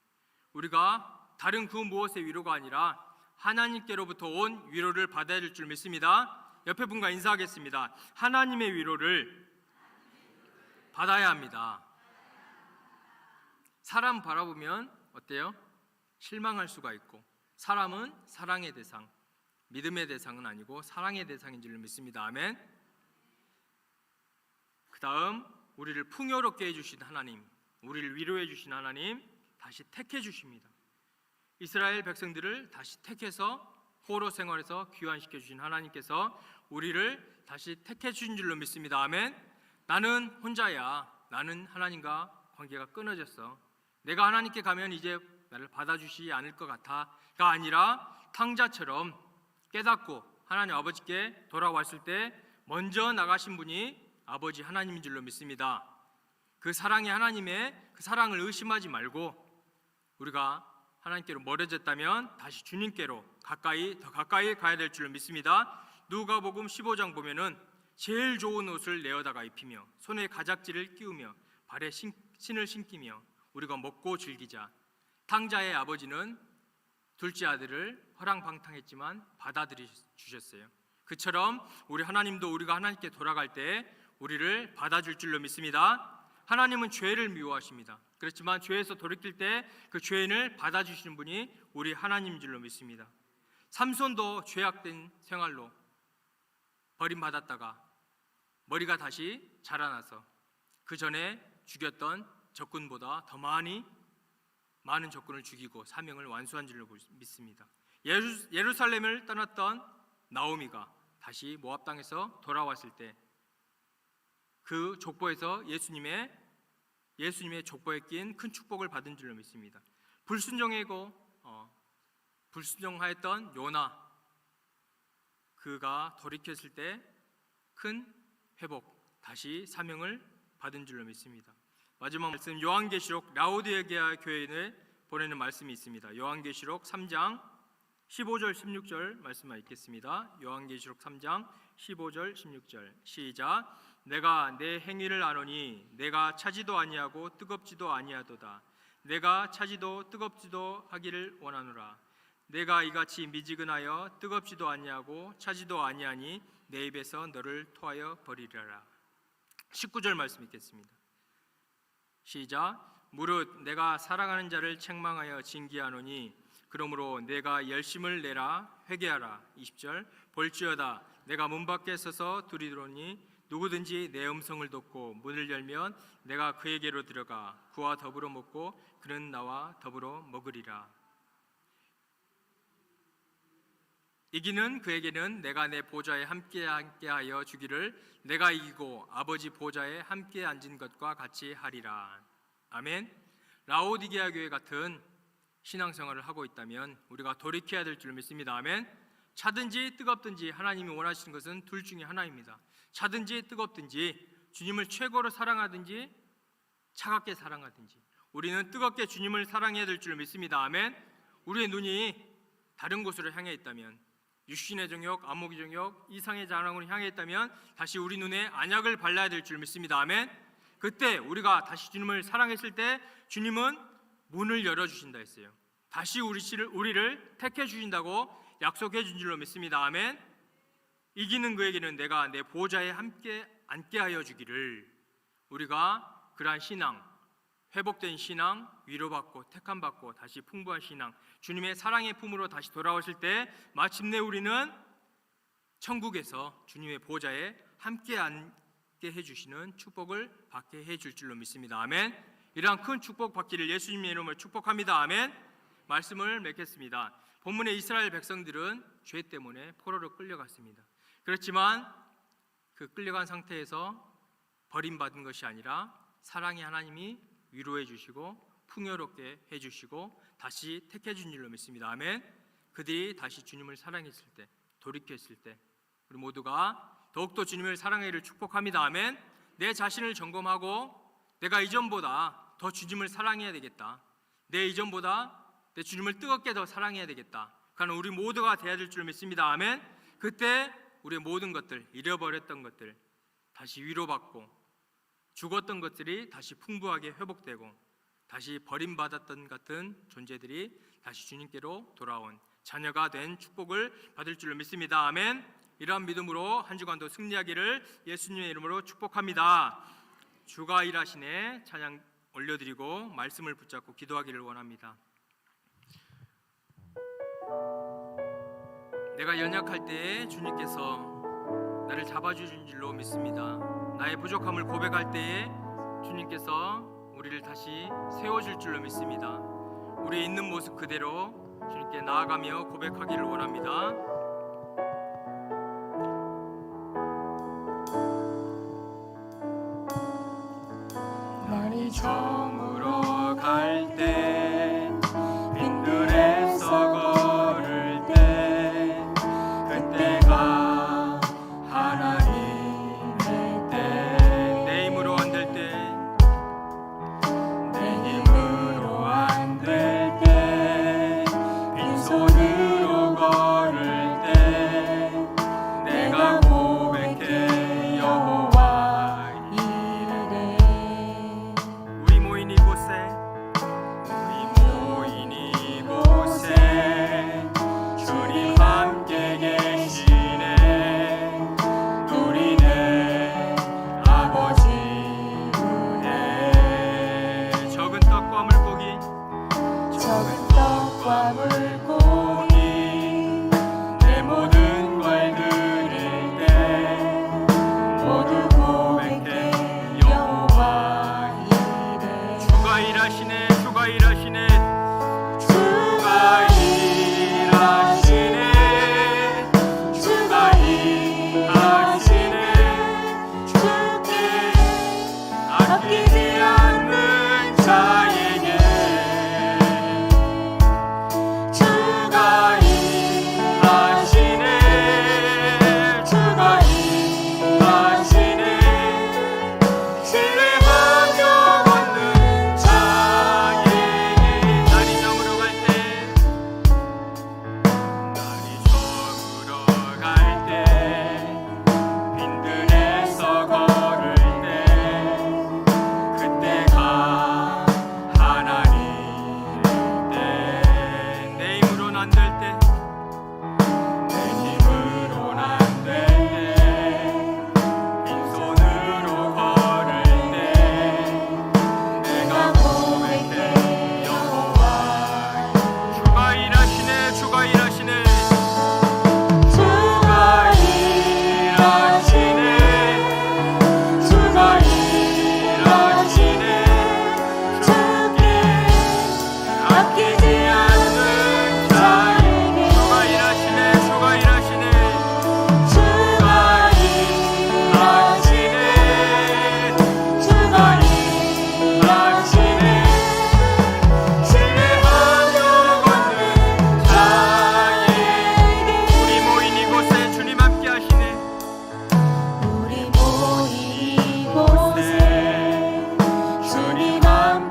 우리가 다른 그 무엇의 위로가 아니라 하나님께로부터 온 위로를 받아야 될 줄 믿습니다. 옆에 분과 인사하겠습니다. 하나님의 위로를 받아야 합니다. 사람 바라보면 어때요? 실망할 수가 있고 사람은 사랑의 대상, 믿음의 대상은 아니고 사랑의 대상인 줄 믿습니다. 아멘. 그 다음 우리를 풍요롭게 해주신 하나님, 우리를 위로해 주신 하나님 다시 택해 주십니다. 이스라엘 백성들을 다시 택해서 포로 생활에서 귀환시켜 주신 하나님께서 우리를 다시 택해 주신 줄로 믿습니다. 아멘. 나는 혼자야. 나는 하나님과 관계가 끊어졌어. 내가 하나님께 가면 이제 나를 받아주시지 않을 것 같아가 아니라 탕자처럼 깨닫고 하나님 아버지께 돌아왔을 때 먼저 나가신 분이 아버지 하나님인 줄로 믿습니다. 그 사랑의 하나님의 그 사랑을 의심하지 말고 우리가 하나님께로 멀어졌다면 다시 주님께로 더 가까이 가야 될 줄로 믿습니다. 누가복음 15장 보면은 제일 좋은 옷을 내어다가 입히며 손에 가작지를 끼우며 발에 신을 신기며 우리가 먹고 즐기자. 탕자의 아버지는 둘째 아들을 허랑방탕했지만 받아들여 주셨어요. 그처럼 우리 하나님도 우리가 하나님께 돌아갈 때 우리를 받아줄 줄로 믿습니다. 하나님은 죄를 미워하십니다. 그렇지만 죄에서 돌이킬 때 그 죄인을 받아주시는 분이 우리 하나님인 줄로 믿습니다. 삼손도 죄악된 생활로 버림받았다가 머리가 다시 자라나서 그 전에 죽였던 적군보다 더 많은 적군을 죽이고 사명을 완수한 줄로 믿습니다. 예루살렘을 떠났던 나오미가 다시 모압 땅에서 돌아왔을 때 그 족보에서 예수님의 족보에 낀 큰 축복을 받은 줄로 믿습니다. 불순종하였던 요나, 그가 돌이켰을 때 큰 회복, 다시 사명을 받은 줄로 믿습니다. 마지막 말씀 요한계시록 라오디게아 교회에 보내는 말씀이 있습니다. 요한계시록 3장 15절 16절 말씀만 읽겠습니다. 요한계시록 3장 15절 16절 시작. 내가 내 행위를 아노니 내가 차지도 아니하고 뜨겁지도 아니하도다. 내가 차지도 뜨겁지도 하기를 원하노라. 내가 이같이 미지근하여 뜨겁지도 아니하고 차지도 아니하니 내 입에서 너를 토하여 버리리라. 19절 말씀 읽겠습니다. 시작. 무릇 내가 사랑하는 자를 책망하여 징계하노니 그러므로 내가 열심을 내라 회개하라. 20절. 볼지어다 내가 문 밖에 서서 두드리노니 누구든지 내 음성을 듣고 문을 열면 내가 그에게로 들어가 그와 더불어 먹고 그는 나와 더불어 먹으리라. 이기는 그에게는 내가 내 보좌에 함께하여 주기를 내가 이기고 아버지 보좌에 함께 앉은 것과 같이 하리라. 아멘. 라오디게아 교회 같은 신앙생활을 하고 있다면 우리가 돌이켜야 될 줄 믿습니다. 아멘. 차든지 뜨겁든지 하나님이 원하시는 것은 둘 중에 하나입니다. 차든지 뜨겁든지 주님을 최고로 사랑하든지 차갑게 사랑하든지 우리는 뜨겁게 주님을 사랑해야 될 줄 믿습니다. 아멘. 우리의 눈이 다른 곳으로 향해 있다면, 육신의 정욕, 안목의 정욕, 이상의 자랑으로 향해 있다면 다시 우리 눈에 안약을 발라야 될 줄 믿습니다. 아멘. 그때 우리가 다시 주님을 사랑했을 때 주님은 문을 열어주신다 했어요. 다시 우리를 택해 주신다고 약속해 준 줄로 믿습니다. 아멘. 이기는 그에게는 내가 내 보좌에 함께 앉게 하여 주기를. 우리가 그러한 신앙, 회복된 신앙, 위로받고 택함받고 다시 풍부한 신앙, 주님의 사랑의 품으로 다시 돌아오실 때 마침내 우리는 천국에서 주님의 보좌에 함께 앉게 해주시는 축복을 받게 해줄 줄로 믿습니다. 아멘. 이러한 큰 축복 받기를 예수님의 이름으로 축복합니다. 아멘. 말씀을 맺겠습니다. 본문의 이스라엘 백성들은 죄 때문에 포로로 끌려갔습니다. 그렇지만 그 끌려간 상태에서 버림받은 것이 아니라 사랑의 하나님이 위로해 주시고 풍요롭게 해주시고 다시 택해 준 줄로 믿습니다. 아멘. 그들이 다시 주님을 사랑했을 때, 돌이켰을 때 우리 모두가 더욱더 주님을 사랑하기를 축복합니다. 아멘. 내 자신을 점검하고 내가 이전보다 더 주님을 사랑해야 되겠다, 내 이전보다 내 주님을 뜨겁게 더 사랑해야 되겠다, 그러나 우리 모두가 돼야 될 줄 믿습니다. 아멘. 그때 우리의 모든 것들, 잃어버렸던 것들 다시 위로받고 죽었던 것들이 다시 풍부하게 회복되고 다시 버림받았던 같은 존재들이 다시 주님께로 돌아온 자녀가 된 축복을 받을 줄로 믿습니다. 아멘. 이러한 믿음으로 한 주간도 승리하기를 예수님의 이름으로 축복합니다. 주가 일하시네 찬양 올려드리고 말씀을 붙잡고 기도하기를 원합니다. 내가 연약할 때에 주님께서 나를 잡아주신 줄로 믿습니다. 나의 부족함을 고백할 때에 주님께서 우리를 다시 세워줄 줄로 믿습니다. 우리 있는 모습 그대로 주님께 나아가며 고백하기를 원합니다. 날이 저물어 갈 때, 빈들에서 걸을 때, 그때가 하나님의 때. 내 힘으로 안 될 때, 내 힘으로 안 될 때, 빈손으로 걸을 때, 내가 고백해 여호와 이르되. 우리 모인 이곳에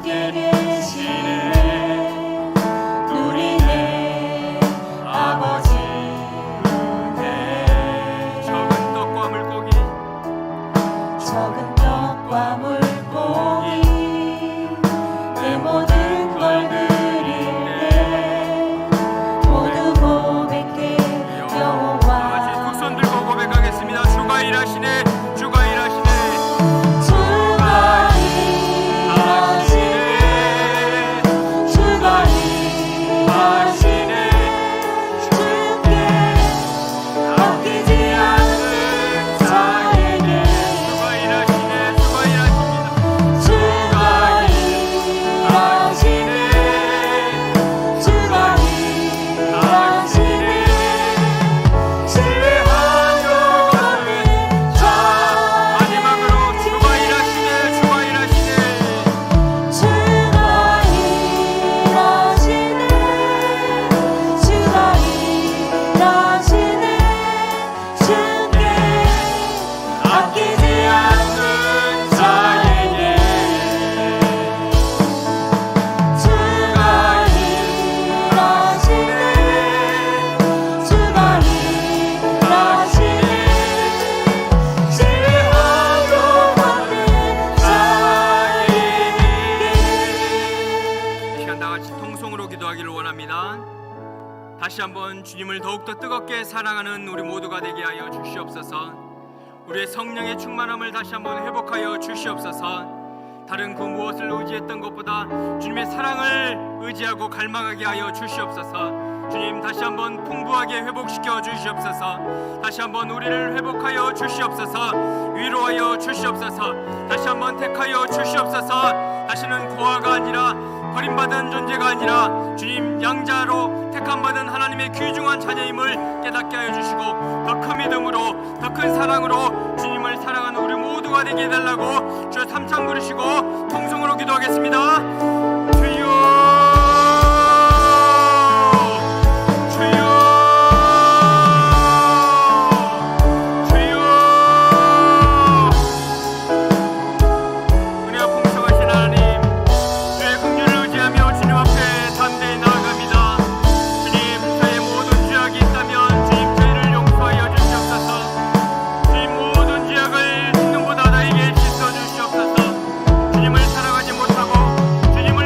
함께 계시네 누리네 아버지 은혜 적은 떡과 물고기 적은 떡과 물고기 내 모든 걸 드릴게 모두 고백해 여호와 다시 두 손 들고 고백하겠습니다. 주가 일하시네 주가 일하시네 주가 일하시네 주가 일하시네 주께 아끼지 않는 자에게 주가 일하시네 주가 일하십니다. 주가 일하시네 주가 일하시네 신뢰하며 가는 자 마지막으로 주가 일하시네 주가 일하시네 주가 일하시네 주가 일하시네 주께 아끼지 않는 자에게 주가 일하시네 주가 일하시네 신뢰하며 받는 자에게 이 시간 다 같이 통성으로 기도하기를 원합니다. 다시 한번 주님을 더욱더 뜨겁게 사랑하는 우리 모두가 되게 하여 주시옵소서. 우리의 성령의 충만함을 다시 한번 회복하여 주시옵소서. 다른 그 무엇을 의지했던 것보다 주님의 사랑을 의지하고 갈망하게 하여 주시옵소서. 주님 다시 한번 풍부하게 회복시켜 주시옵소서. 다시 한번 우리를 회복하여 주시옵소서. 위로하여 주시옵소서. 다시 한번 택하여 주시옵소서. 다시는 고아가 아니라 버림받은 존재가 아니라 주님 양자로 택함받은 하나님의 귀중한 자녀임을 깨닫게 하여 주시고 더 큰 믿음으로 더 큰 사랑으로 주님을 사랑하는 우리 모두가 되게 해달라고 주여 삼창 부르시고 통성으로 기도하겠습니다. 주여 주여 주여 은혜와 풍성하신 하나님 주의 긍휼을 의지하며 주님 앞에 담대히 나아갑니다. 주님 저의 모든 죄악이 있다면 주님 죄를 용서하여 주시옵소서. 주님 모든 죄악을 죽는보다 나에게 씻어 주시옵소서. 주님을 사랑하지 못하고 주님을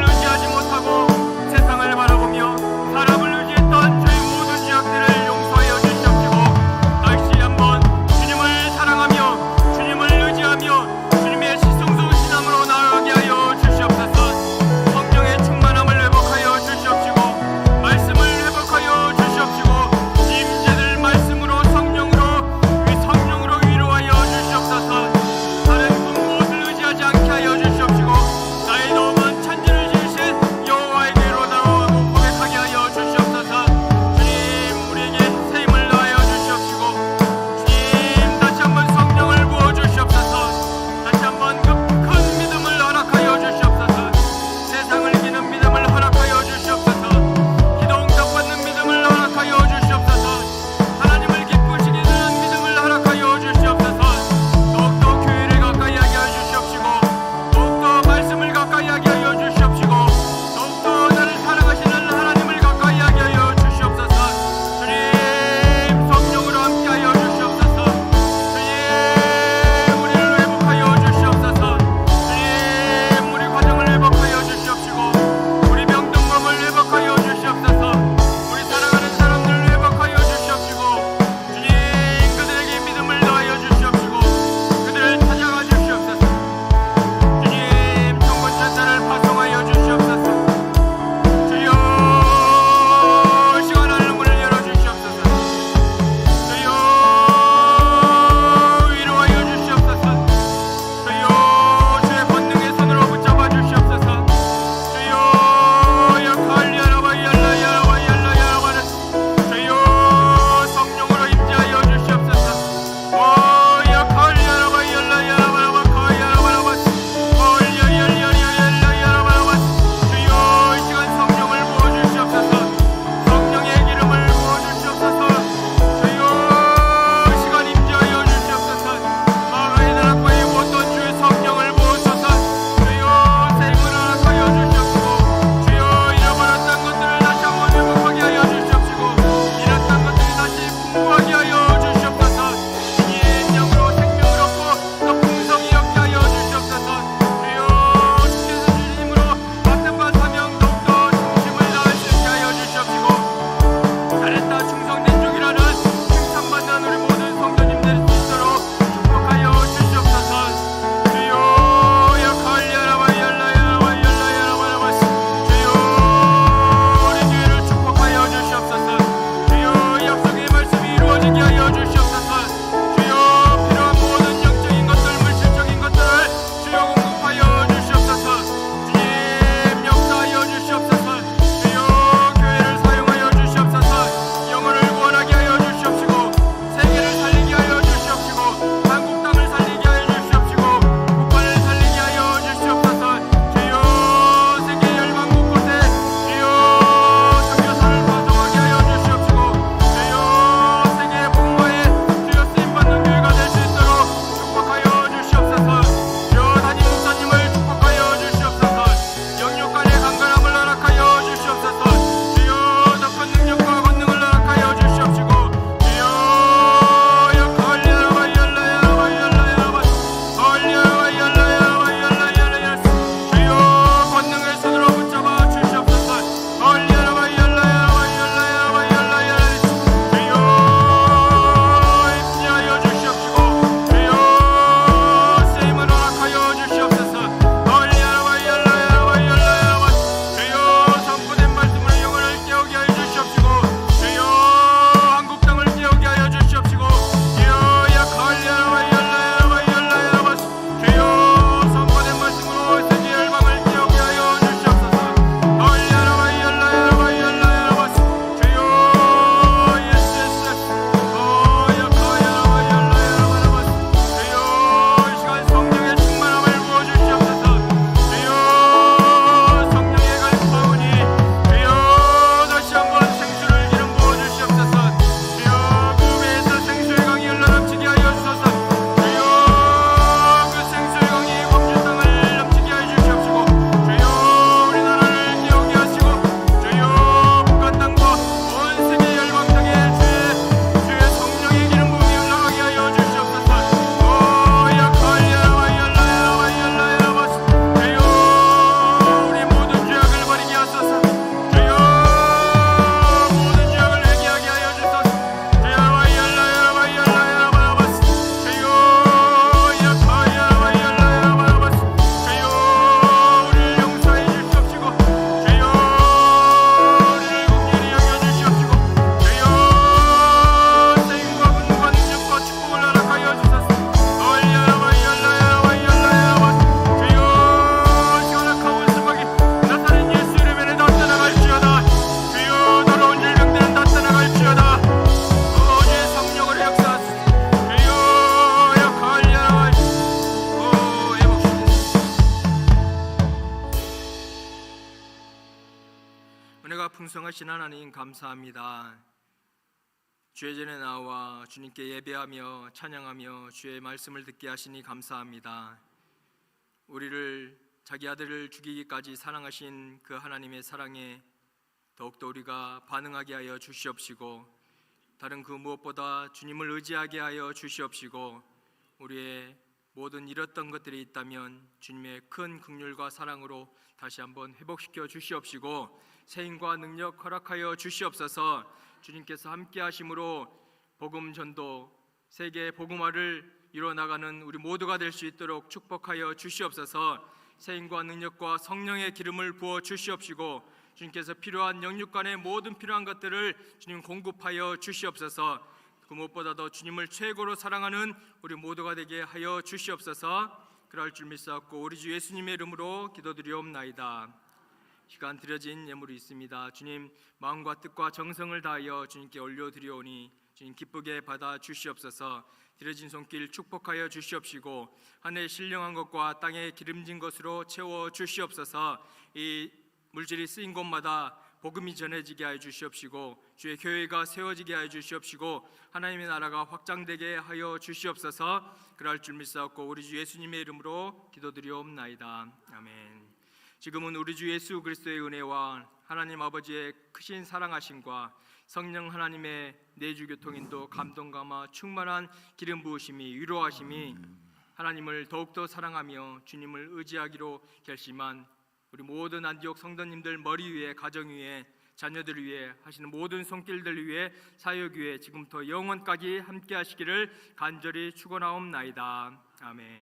은혜가 풍성하신 하나님 감사합니다. 주의 전에 나와 주님께 예배하며 찬양하며 주의 말씀을 듣게 하시니 감사합니다. 우리를 자기 아들을 죽이기까지 사랑하신 그 하나님의 사랑에 더욱더 우리가 반응하게 하여 주시옵시고, 다른 그 무엇보다 주님을 의지하게 하여 주시옵시고, 우리의 모든 잃었던 것들이 있다면 주님의 큰 긍휼과 사랑으로 다시 한번 회복시켜 주시옵시고, 새 힘과 능력 허락하여 주시옵소서. 주님께서 함께 하심으로 복음 전도, 세계 복음화를 이루어나가는 우리 모두가 될 수 있도록 축복하여 주시옵소서. 새 힘과 능력과 성령의 기름을 부어 주시옵시고, 주님께서 필요한 영육 간의 모든 필요한 것들을 주님 공급하여 주시옵소서. 그 무엇보다도 주님을 최고로 사랑하는 우리 모두가 되게 하여 주시옵소서. 그럴 줄 믿사옵고 우리 주 예수님의 이름으로 기도드리옵나이다. 시간 드려진 예물이 있습니다. 주님, 마음과 뜻과 정성을 다하여 주님께 올려드리오니 주님 기쁘게 받아 주시옵소서. 드려진 손길 축복하여 주시옵시고, 하늘에 신령한 것과 땅에 기름진 것으로 채워 주시옵소서. 이 물질이 쓰인 곳마다 복음이 전해지게 하여 주시옵시고, 주의 교회가 세워지게 하여 주시옵시고, 하나님의 나라가 확장되게 하여 주시옵소서. 그럴 줄 믿사옵고 우리 주 예수님의 이름으로 기도드리옵나이다. 아멘. 지금은 우리 주 예수 그리스도의 은혜와 하나님 아버지의 크신 사랑하심과 성령 하나님의 내주 교통인도 감동 감화 충만한 기름 부으심이 위로하심이 하나님을 더욱더 사랑하며 주님을 의지하기로 결심한 우리 모든 안디옥 성도님들 머리 위에, 가정 위에, 자녀들 위에 하시는 모든 손길들 위에, 사역 위에 지금부터 영원까지 함께 하시기를 간절히 축원하옵나이다. 아멘.